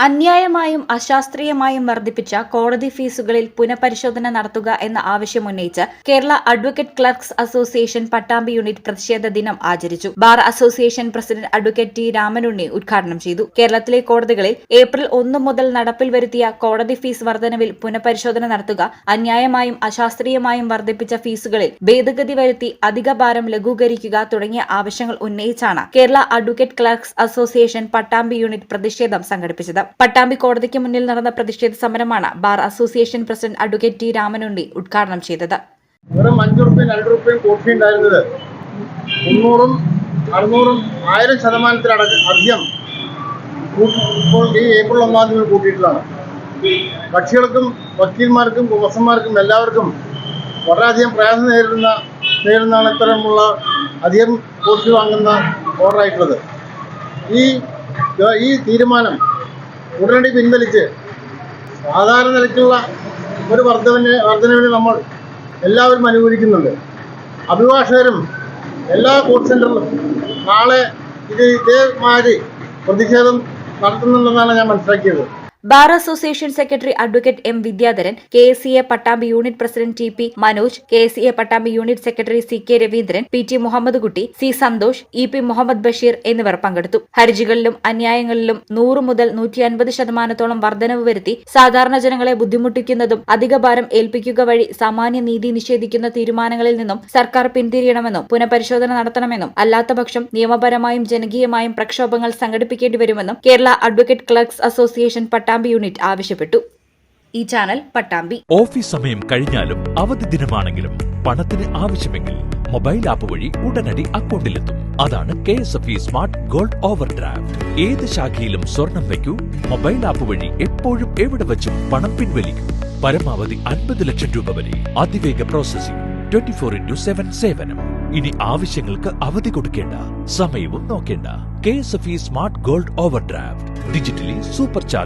അന്യായമായും അശാസ്ത്രീയമായും വർദ്ധിപ്പിച്ച കോടതി ഫീസുകളിൽ പുനഃപരിശോധന നടത്തുക എന്ന ആവശ്യമുന്നയിച്ച് Kerala advocate clerks association Pattambi unit പ്രതിഷേധ ദിനം ആചരിച്ചു. Bar association president advocate T Ramanunni ഉദ്ഘാടനം ചെയ്തു. കേരളത്തിലെ കോടതികളിൽ ഏപ്രിൽ 1 മുതൽ നടപ്പിൽ വരുത്തിയ കോടതി ഫീസ് വർധനവിൽ പുനഃപരിശോധന നടത്തുക, അന്യായമായും അശാസ്ത്രീയമായും വർദ്ധിപ്പിച്ച ഫീസുകളിൽ ഭേദഗതി വരുത്തി അധിക ഭാരം ലഘൂകരിക്കുക തുടങ്ങിയ ആവശ്യങ്ങൾ ഉന്നയിച്ചാണ് Kerala advocate clerks association Pattambi unit പ്രതിഷേധം സംഘടിപ്പിച്ചത്. പട്ടാമ്പി കോടതിക്ക് മുന്നിൽ നടന്ന പ്രതിഷേധ സമരമാണ് bar association president advocate T Ramanunni ഉദ്ഘാടനം ചെയ്തത്. 5 രൂപയും 2 രൂപയും കോഫി ഉണ്ടായിരുന്നത് 300-ഉം 600-ഉം 1000% ഇപ്പോൾ ഈ ഏപ്രിൽ 1-ാം തീയതി കൂട്ടിയിട്ടുള്ളതാണ്. കക്ഷികൾക്കും വക്കീൽമാർക്കും ഉടമസ്ഥന്മാർക്കും എല്ലാവർക്കും വളരെയധികം പ്രയാസം നേരിടുന്നതാണ് ഇത്തരമുള്ള അധികം കോഫി വാങ്ങുന്ന ഓർഡറായിട്ടുള്ളത്. ഈ തീരുമാനം ഉടനടി പിൻവലിച്ച് സാധാരണ നിലയ്ക്കുള്ള ഒരു വർധനവിന് നമ്മൾ എല്ലാവരും അനുകൂലിക്കുന്നുണ്ട്. അഭിഭാഷകരും എല്ലാ കോർട്ട് സെന്ററിലും നാളെ ഇതേമാതിരി പ്രതിഷേധം നടത്തുന്നുണ്ടെന്നാണ് ഞാൻ മനസ്സിലാക്കിയത്. Bar association secretary advocate M Vidyadharan, KSCA Pattambi unit president TP Manoj, KSCA Pattambi unit secretary CK Raveendran, PT Muhammad Kutty, C Santhosh, EP Muhammad Basheer എന്നിവർ പങ്കെടുത്തു. ഹർജികളിലും അന്യായങ്ങളിലും 100 മുതൽ 150% വർധനവ് വരുത്തി സാധാരണ ജനങ്ങളെ ബുദ്ധിമുട്ടിക്കുന്നതും അധിക ഭാരം ഏൽപ്പിക്കുക വഴി സാമാന്യ നീതി നിഷേധിക്കുന്ന തീരുമാനങ്ങളിൽ നിന്നും സർക്കാർ പിന്തിരിയണമെന്നും പുനഃപരിശോധന നടത്തണമെന്നും അല്ലാത്തപക്ഷം നിയമപരമായും ജനകീയമായും പ്രക്ഷോഭങ്ങൾ സംഘടിപ്പിക്കേണ്ടി വരുമെന്നും Kerala advocate clerks association Pattambi unit ആവശ്യപ്പെട്ടു. ഈ ചാനൽ പട്ടാമ്പി. ഓഫീസ് സമയം കഴിഞ്ഞാലും അവധി ദിനമാണെങ്കിലും പണത്തിന് ആവശ്യമെങ്കിൽ മൊബൈൽ ആപ്പ് വഴി ഉടനടി അക്കൗണ്ടിലെത്തും. അതാണ് KSFE smart gold over draft. ഏത് ശാഖയിലും സ്വർണം വയ്ക്കൂ. മൊബൈൽ ആപ്പ് വഴി എപ്പോഴും എവിടെ വച്ചും പണം പിൻവലിക്കൂ. പരമാവധി 50 ലക്ഷം രൂപ വരെ. അതിവേഗ പ്രോസസിംഗ്, 24/7 സേവനം. ഇനി ആവശ്യങ്ങൾക്ക് അവധി കൊടുക്കേണ്ട, സമയവും നോക്കേണ്ട. KSFE smart gold over draft digitally super charge.